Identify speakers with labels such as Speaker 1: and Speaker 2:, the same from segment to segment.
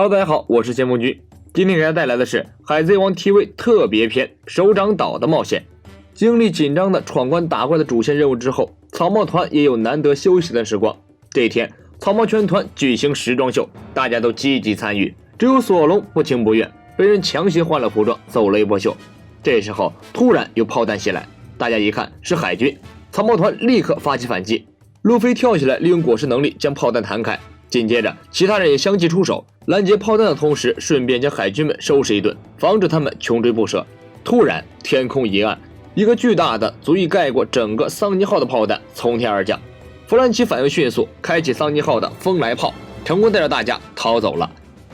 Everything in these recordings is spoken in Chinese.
Speaker 1: Hello， 大家好，我是谢梦君。今天给大家带来的是《海贼王》TV 特别篇首长岛的冒险。经历紧张的闯关打怪的主线任务之后，草帽团也有难得休息的时光。这一天，草帽全团举行时装秀，大家都积极参与，只有索隆不情不愿，被人强行换了服装，走了一波秀。这时候，突然有炮弹袭来，大家一看是海军，草帽团立刻发起反击。路飞跳起来，利用果实能力将炮弹弹开。紧接着，其他人也相继出手，拦截炮弹的同时，顺便将海军们收拾一顿，防止他们穷追不舍。突然，天空一暗，一个巨大的、足以盖过整个桑尼号的炮弹从天而降。弗兰奇反应迅速，开启桑尼号的风来炮，成功带着大家逃走了。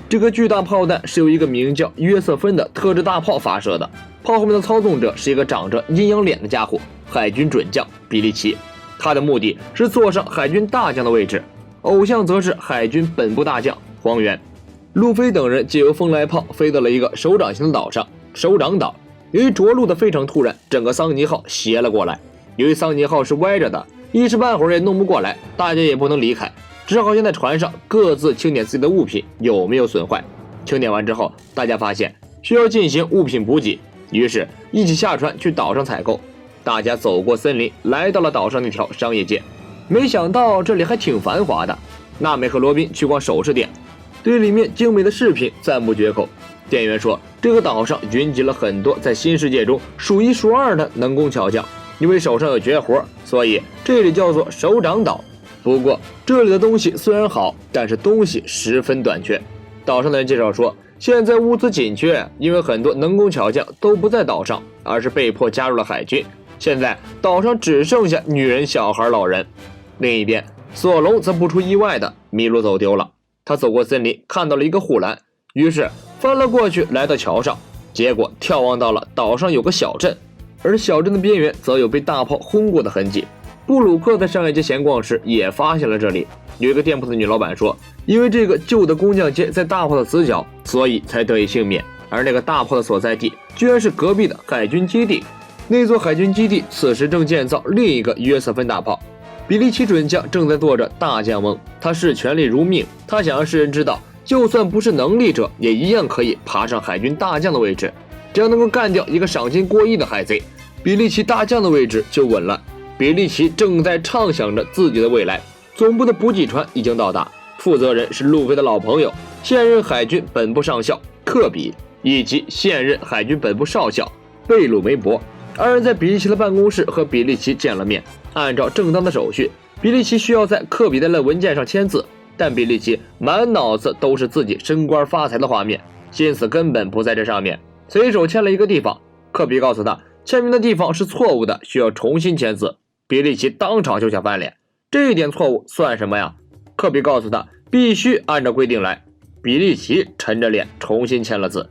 Speaker 1: 这个巨大炮弹是由一个名叫约瑟芬的特制大炮发射的，炮后面的操纵者是一个长着阴阳脸的家伙，海军准将比利奇。他的目的是坐上海军大将的位置，偶像则是海军本部大将荒原。路飞等人借由风来炮飞到了一个手掌形的岛上，手掌岛。由于着陆的非常突然，整个桑尼号斜了过来。由于桑尼号是歪着的，一时半会儿也弄不过来，大家也不能离开，只好先在船上各自清点自己的物品有没有损坏。清点完之后，大家发现需要进行物品补给，于是一起下船去岛上采购。大家走过森林，来到了岛上那条商业街。没想到这里还挺繁华的。娜美和罗宾去逛首饰店，对里面精美的饰品赞不绝口。店员说，这个岛上云集了很多在新世界中数一数二的能工巧匠，因为手上有绝活，所以这里叫做手掌岛。不过这里的东西虽然好，但是东西十分短缺。岛上的人介绍说，现在物资紧缺，因为很多能工巧匠都不在岛上，而是被迫加入了海军。现在岛上只剩下女人、小孩、老人。另一边，索隆则不出意外的迷路走丢了。他走过森林，看到了一个护栏，于是翻了过去，来到桥上，结果眺望到了岛上有个小镇，而小镇的边缘则有被大炮轰过的痕迹。布鲁克在上一街闲逛时也发现了这里，有一个店铺的女老板说，因为这个旧的工匠街在大炮的死角，所以才得以幸免，而那个大炮的所在地居然是隔壁的海军基地。那座海军基地此时正建造另一个约瑟芬大炮。比利奇准将正在做着大将梦，他视权力如命，他想让世人知道，就算不是能力者，也一样可以爬上海军大将的位置。只要能够干掉一个赏金过亿的海贼，比利奇大将的位置就稳了。比利奇正在畅想着自己的未来。总部的补给船已经到达，负责人是路飞的老朋友，现任海军本部上校科比，以及现任海军本部少校贝鲁梅伯。二人在比利奇的办公室和比利奇见了面。按照正当的手续，比利奇需要在科比带来文件上签字，但比利奇满脑子都是自己升官发财的画面，心思根本不在这上面，随手签了一个地方。科比告诉他，签名的地方是错误的，需要重新签字。比利奇当场就想翻脸，这一点错误算什么呀？科比告诉他，必须按照规定来。比利奇沉着脸重新签了字。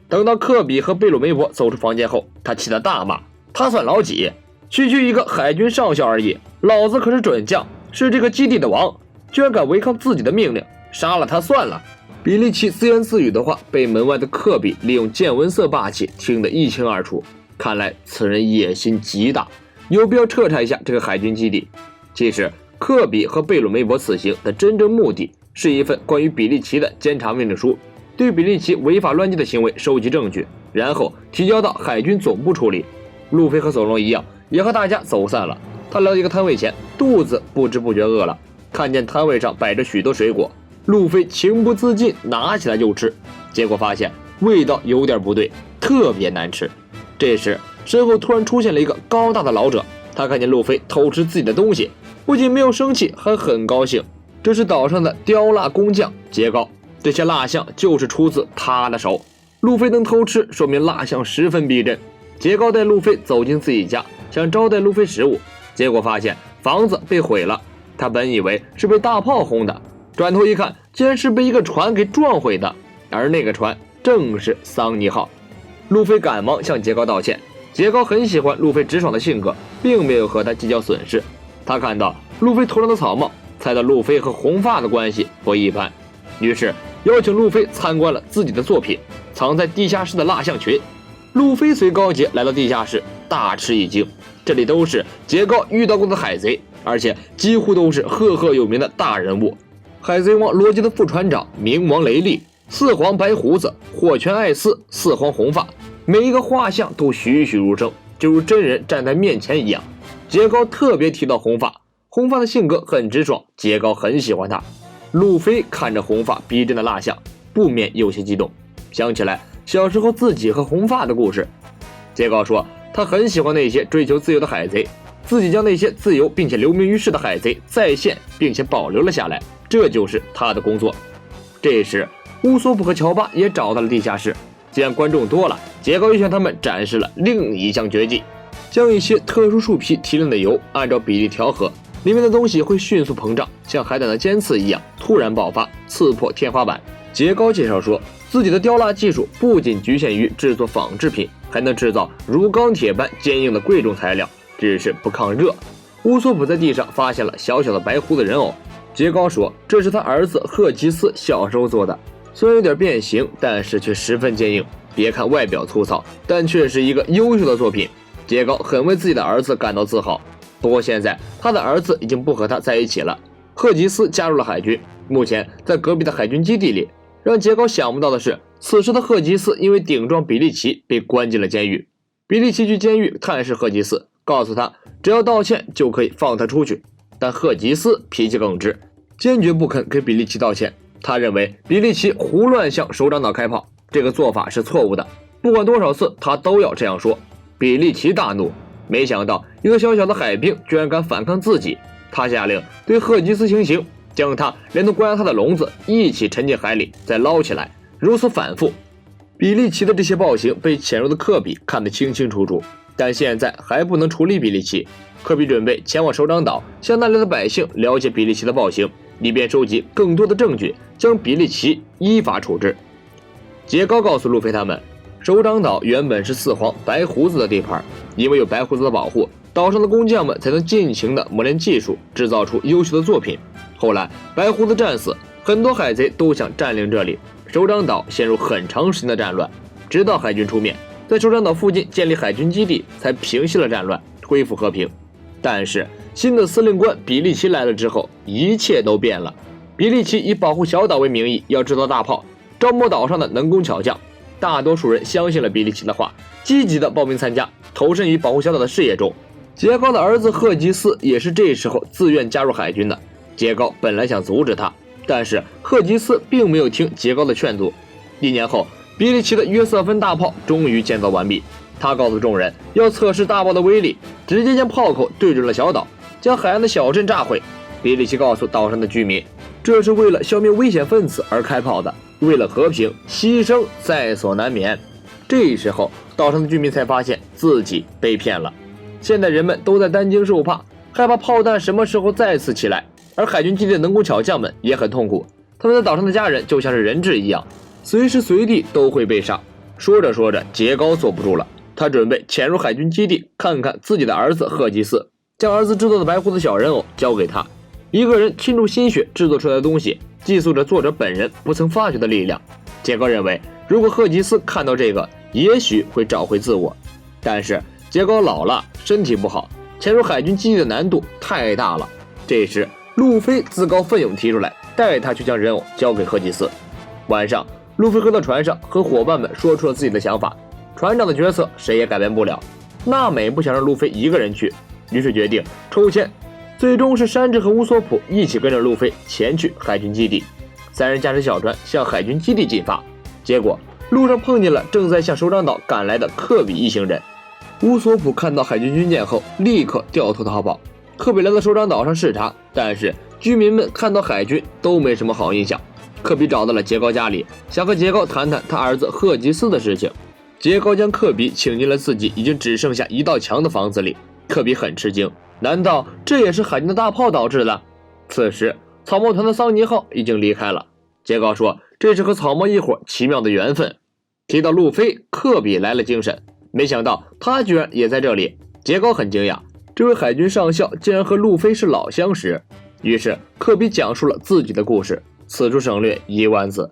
Speaker 1: 等到科比和贝鲁梅伯走出房间后，他气得大骂，他算老几？区一个海军上校而已，老子可是准将，是这个基地的王，居然敢违抗自己的命令，杀了他算了。比利奇自言自语的话被门外的科比利用见闻色霸气听得一清二楚，看来此人野心极大，有必要彻查一下这个海军基地。其实科比和贝鲁梅伯此行的真正目的是一份关于比利奇的监察命令书，对比利奇违法乱纪的行为收集证据，然后提交到海军总部处理。路飞和索隆一样，也和大家走散了。他来到一个摊位前，肚子不知不觉饿了，看见摊位上摆着许多水果，路飞情不自禁拿起来就吃，结果发现味道有点不对，特别难吃。这时身后突然出现了一个高大的老者，他看见路飞偷吃自己的东西，不仅没有生气，还很高兴。这是岛上的雕蜡工匠杰高，这些蜡像就是出自他的手。路飞能偷吃，说明蜡像十分逼真。杰高带路飞走进自己家，想招待路飞食物，结果发现房子被毁了。他本以为是被大炮轰的，转头一看，竟然是被一个船给撞毁的，而那个船正是桑尼号。路飞赶忙向杰高道歉，杰高很喜欢路飞直爽的性格，并没有和他计较损失。他看到路飞头上的草帽，猜到路飞和红发的关系不一般，于是邀请路飞参观了自己的作品，藏在地下室的蜡像群。路飞随高杰来到地下室，大吃一惊，这里都是杰高遇到过的海贼，而且几乎都是赫赫有名的大人物。海贼王罗杰的副船长冥王雷利，四皇白胡子、霍泉爱四、四皇红发，每一个画像都栩栩如生，就如真人站在面前一样。杰高特别提到红发，红发的性格很直爽，杰高很喜欢他。路飞看着红发逼真的蜡像，不免有些激动，想起来小时候自己和红发的故事。杰高说他很喜欢那些追求自由的海贼，自己将那些自由并且留名于世的海贼再现并且保留了下来，这就是他的工作。这时乌索普和乔巴也找到了地下室，见观众多了，杰高又向他们展示了另一项绝技，将一些特殊树皮提炼的油按照比例调和，里面的东西会迅速膨胀，像海胆的尖刺一样突然爆发，刺破天花板。杰高介绍说自己的雕蜡技术不仅局限于制作仿制品，还能制造如钢铁般坚硬的贵重材料，只是不抗热。乌索普在地上发现了小小的白胡子人偶，杰高说这是他儿子赫吉斯小时候做的，虽然有点变形，但是却十分坚硬，别看外表粗糙，但却是一个优秀的作品。杰高很为自己的儿子感到自豪。不过现在他的儿子已经不和他在一起了，赫吉斯加入了海军，目前在隔壁的海军基地里。让杰高想不到的是，此时的赫吉斯因为顶撞比利奇被关进了监狱。比利奇去监狱探视赫吉斯，告诉他只要道歉就可以放他出去，但赫吉斯脾气更直，坚决不肯给比利奇道歉。他认为比利奇胡乱向首长岛开炮，这个做法是错误的，不管多少次他都要这样说。比利奇大怒，没想到一个小小的海兵居然敢反抗自己，他下令对赫吉斯行刑，将他连同关押他的笼子一起沉进海里，再捞起来，如此反复。比利奇的这些暴行被潜入的科比看得清清楚楚，但现在还不能处理比利奇。科比准备前往首长岛，向那里的百姓了解比利奇的暴行，以便收集更多的证据，将比利奇依法处置。杰高告诉路飞他们，首长岛原本是四皇白胡子的地盘，因为有白胡子的保护，岛上的工匠们才能尽情的磨练技术，制造出优秀的作品。后来白胡子战死，很多海贼都想占领这里，首长岛陷入很长时间的战乱，直到海军出面，在首长岛附近建立海军基地，才平息了战乱，恢复和平。但是新的司令官比利奇来了之后，一切都变了。比利奇以保护小岛为名义，要制造大炮，招募岛上的能工巧匠。大多数人相信了比利奇的话，积极的报名参加，投身于保护小岛的事业中。杰高的儿子赫吉斯也是这时候自愿加入海军的。杰高本来想阻止他，但是赫吉斯并没有听杰高的劝阻。1年后，比利奇的约瑟芬大炮终于建造完毕。他告诉众人要测试大炮的威力，直接将炮口对准了小岛，将海岸的小镇炸毁。比利奇告诉岛上的居民，这是为了消灭危险分子而开炮的，为了和平，牺牲在所难免。这时候，岛上的居民才发现自己被骗了。现在人们都在担惊受怕，害怕炮弹什么时候再次起来，而海军基地的能工巧匠们也很痛苦，他们在岛上的家人就像是人质一样，随时随地都会被杀。说着说着，杰高坐不住了，他准备潜入海军基地，看看自己的儿子赫吉斯，将儿子制作的白胡子小人偶交给他。一个人倾注心血制作出来的东西，寄宿着作者本人不曾发觉的力量。杰高认为，如果赫吉斯看到这个，也许会找回自我。但是杰高老了，身体不好，潜入海军基地的难度太大了。这时路飞自告奋勇提出来，带他去将人偶交给赫吉斯。晚上，路飞回到船上，和伙伴们说出了自己的想法。船长的角色谁也改变不了，娜美不想让路飞一个人去，于是决定抽签，最终是山治和乌索普一起跟着路飞前去海军基地。3人驾驶小船向海军基地进发，结果路上碰见了正在向首长岛赶来的科比一行人。乌索普看到海军军舰后，立刻掉头逃跑。科比来到首长岛上视察，但是居民们看到海军都没什么好印象。科比找到了杰高家里，想和杰高谈谈他儿子赫吉斯的事情。杰高将科比请进了自己已经只剩下一道墙的房子里。科比很吃惊，难道这也是海军的大炮导致的？此时草帽团的桑尼号已经离开了。杰高说这是和草帽一伙奇妙的缘分。提到路飞，科比来了精神，没想到他居然也在这里。杰高很惊讶，这位海军上校竟然和路飞是老相识。于是科比讲述了自己的故事，此处省略1万字。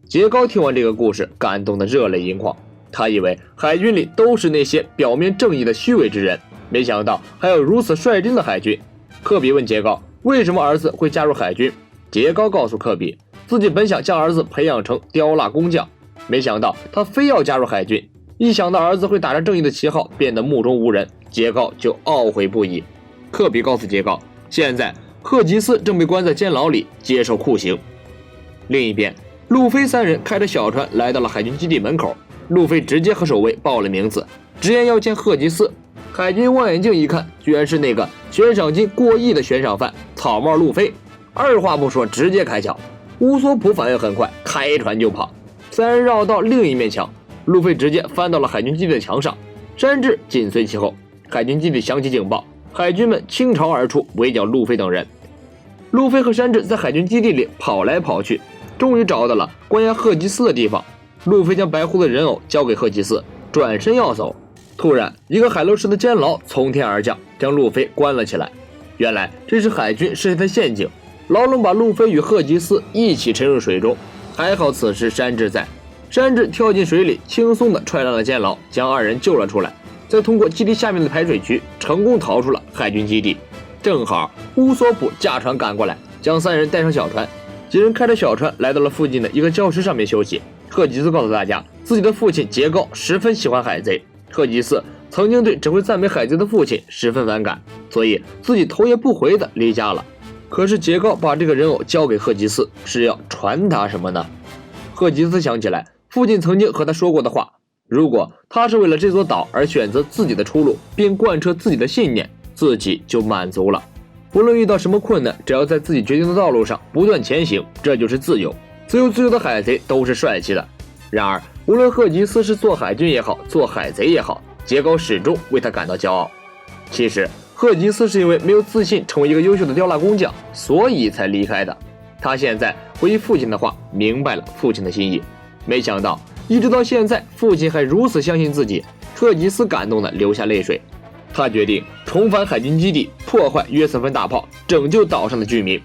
Speaker 1: 杰高听完这个故事，感动得热泪盈眶。他以为海军里都是那些表面正义的虚伪之人，没想到还有如此率真的海军。科比问杰高为什么儿子会加入海军，杰高告诉科比，自己本想将儿子培养成刁蜡工匠，没想到他非要加入海军。一想到儿子会打着正义的旗号变得目中无人，杰高就懊悔不已。科比告诉杰高，现在赫吉斯正被关在监牢里接受酷刑。另一边，路飞三人开着小船来到了海军基地门口，路飞直接和守卫报了名字，直言要见赫吉斯。海军望远镜一看，居然是那个悬赏金过亿的悬赏犯草帽路飞，二话不说直接开枪。乌索普反应很快，开船就跑。三人绕到另一面墙，路飞直接翻到了海军基地的墙上，山治紧随其后。海军基地响起警报，海军们倾巢而出，围剿路飞等人。路飞和山治在海军基地里跑来跑去，终于找到了关押赫吉斯的地方。路飞将白胡子人偶交给赫吉斯，转身要走。突然，一个海螺式的监牢从天而降，将路飞关了起来。原来这是海军设下的陷阱，牢笼把路飞与赫吉斯一起沉入水中。还好此时山治在，山治跳进水里，轻松地踹烂了监牢，将二人救了出来。再通过基地下面的排水渠，成功逃出了海军基地。正好乌索普驾船赶过来，将三人带上小船。几人开着小船来到了附近的一个礁石上面休息。赫吉斯告诉大家，自己的父亲杰高十分喜欢海贼。赫吉斯曾经对只会赞美海贼的父亲十分反感，所以自己头也不回的离家了。可是杰高把这个人偶交给赫吉斯，是要传达什么呢？赫吉斯想起来父亲曾经和他说过的话，如果他是为了这座岛而选择自己的出路，并贯彻自己的信念，自己就满足了。无论遇到什么困难，只要在自己决定的道路上不断前行，这就是自由。自由的海贼都是帅气的。然而无论赫吉斯是做海军也好，做海贼也好，杰高始终为他感到骄傲。其实赫吉斯是因为没有自信成为一个优秀的刁蜡工匠，所以才离开的。他现在回忆父亲的话，明白了父亲的心意。没想到一直到现在，父亲还如此相信自己。赫吉斯感动的流下泪水。他决定重返海军基地，破坏约瑟芬大炮，拯救岛上的居民。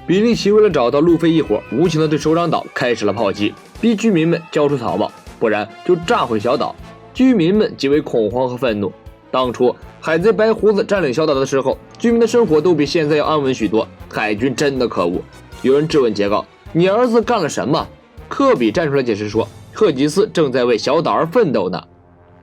Speaker 1: 比利奇为了找到路飞一伙，无情的对首长岛开始了炮击，逼居民们交出草帽，不然就炸毁小岛。居民们极为恐慌和愤怒。当初海贼白胡子占领小岛的时候，居民的生活都比现在要安稳许多。海军真的可恶。有人质问杰高，你儿子干了什么？科比站出来解释说，赫吉斯正在为小岛而奋斗呢。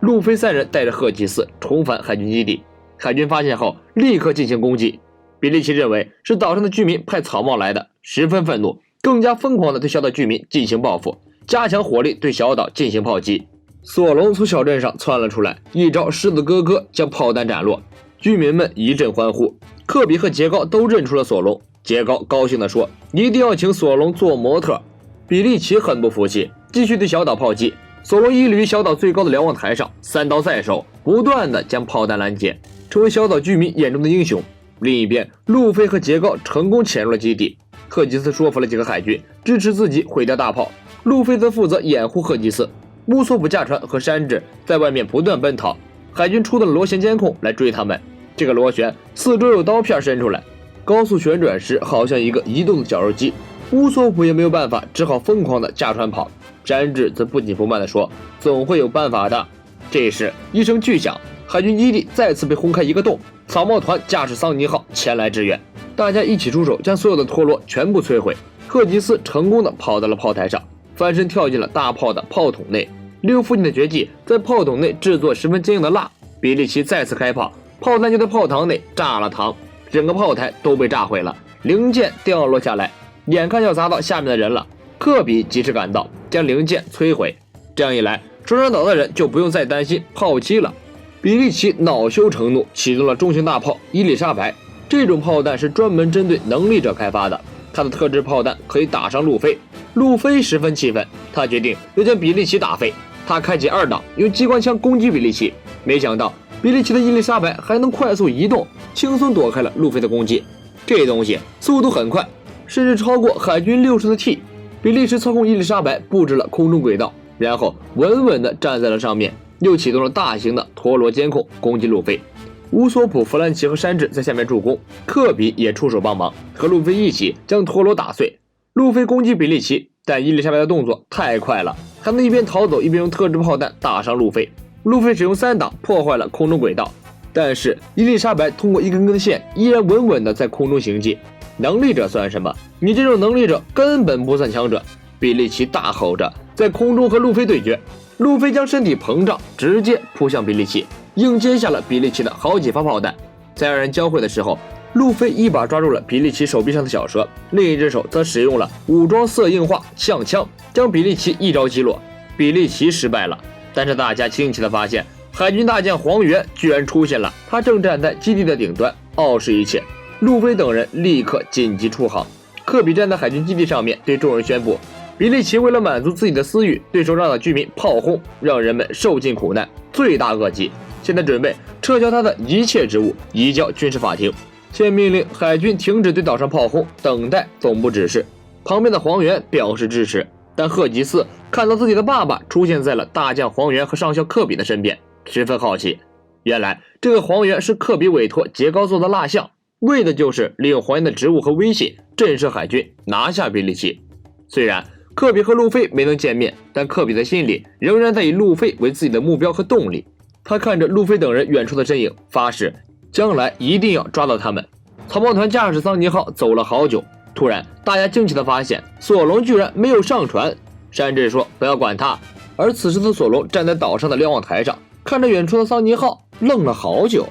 Speaker 1: 路飞三人带着赫吉斯重返海军基地，海军发现后立刻进行攻击。比利奇认为是岛上的居民派草帽来的，十分愤怒，更加疯狂地对小岛居民进行报复，加强火力对小岛进行炮击。索隆从小镇上窜了出来，一招狮子哥哥将炮弹斩落，居民们一阵欢呼。科比和杰高都认出了索隆，杰高高兴地说，一定要请索隆做模特。比利奇很不服气，继续对小岛炮击。索隆屹立于小岛最高的瞭望台上，三刀在手，不断地将炮弹拦截，成为小岛居民眼中的英雄。另一边，路飞和杰高成功潜入了基地。赫吉斯说服了几个海军支持自己毁掉大炮，路飞则负责掩护赫吉斯。乌索普驾船和山治在外面不断奔逃，海军出动了螺旋监控来追他们。这个螺旋四周有刀片伸出来，高速旋转时好像一个移动的绞肉机。乌索普也没有办法，只好疯狂的驾船跑。山治则不紧不慢地说，总会有办法的。这时一声巨响，海军基地再次被轰开一个洞，草帽团驾驶桑尼号前来支援，大家一起出手将所有的陀螺全部摧毁。赫吉斯成功的跑到了炮台上，翻身跳进了大炮的炮筒内，利用父亲的绝技在炮筒内制作十分坚硬的蜡。比利奇再次开炮，炮弹就在炮膛内炸了膛，整个炮台都被炸毁了，零件掉落下来，眼看要砸到下面的人了。科比及时赶到，将零件摧毁。这样一来，首长岛的人就不用再担心炮击了。比利奇恼羞成怒，启动了中型大炮伊丽莎白。这种炮弹是专门针对能力者开发的，它的特制炮弹可以打伤路飞。路飞十分气愤，他决定要将比利奇打飞。他开启二档，用机关枪攻击比利奇，没想到比利奇的伊丽莎白还能快速移动，轻松躲开了路飞的攻击。这东西速度很快，甚至超过海军60的 T。比利时操控伊丽莎白布置了空中轨道，然后稳稳地站在了上面，又启动了大型的陀螺监控攻击路飞。乌索普、弗兰奇和山治在下面助攻，科比也出手帮忙，和路飞一起将陀螺打碎。路飞攻击比利奇，但伊丽莎白的动作太快了，还能一边逃走一边用特制炮弹打伤路飞。路飞使用3档破坏了空中轨道，但是伊丽莎白通过一根根线依然稳稳地在空中行进。能力者算什么？你这种能力者根本不算强者。比利奇大吼着在空中和路飞对决，路飞将身体膨胀，直接扑向比利奇，硬接下了比利奇的好几发炮弹。在二人交汇的时候，路飞一把抓住了比利奇手臂上的小蛇，另一只手则使用了武装色硬化象枪，将比利奇一招击落。比利奇失败了，但是大家惊奇地发现，海军大将黄猿居然出现了，他正站在基地的顶端，傲视一切。路飞等人立刻紧急出航。科比站在海军基地上面，对众人宣布，比利奇为了满足自己的私欲，对手上的居民炮轰，让人们受尽苦难，罪大恶极。现在准备撤销他的一切职务，移交军事法庭。现命令海军停止对岛上炮轰，等待总部指示。旁边的黄猿表示支持，但赫吉斯看到自己的爸爸出现在了大将黄猿和上校科比的身边，十分好奇。原来这个黄猿是科比委托杰高做的蜡像，为的就是利用黄猿的职务和威胁震慑海军，拿下比利奇。虽然科比和路飞没能见面，但科比的心里仍然在以路飞为自己的目标和动力。他看着路飞等人远处的身影，发誓将来一定要抓到他们。草帽团驾驶桑尼号走了好久，突然大家惊奇地发现索隆居然没有上船。山治说不要管他，而此时的索隆站在岛上的瞭望台上，看着远处的桑尼号，愣了好久。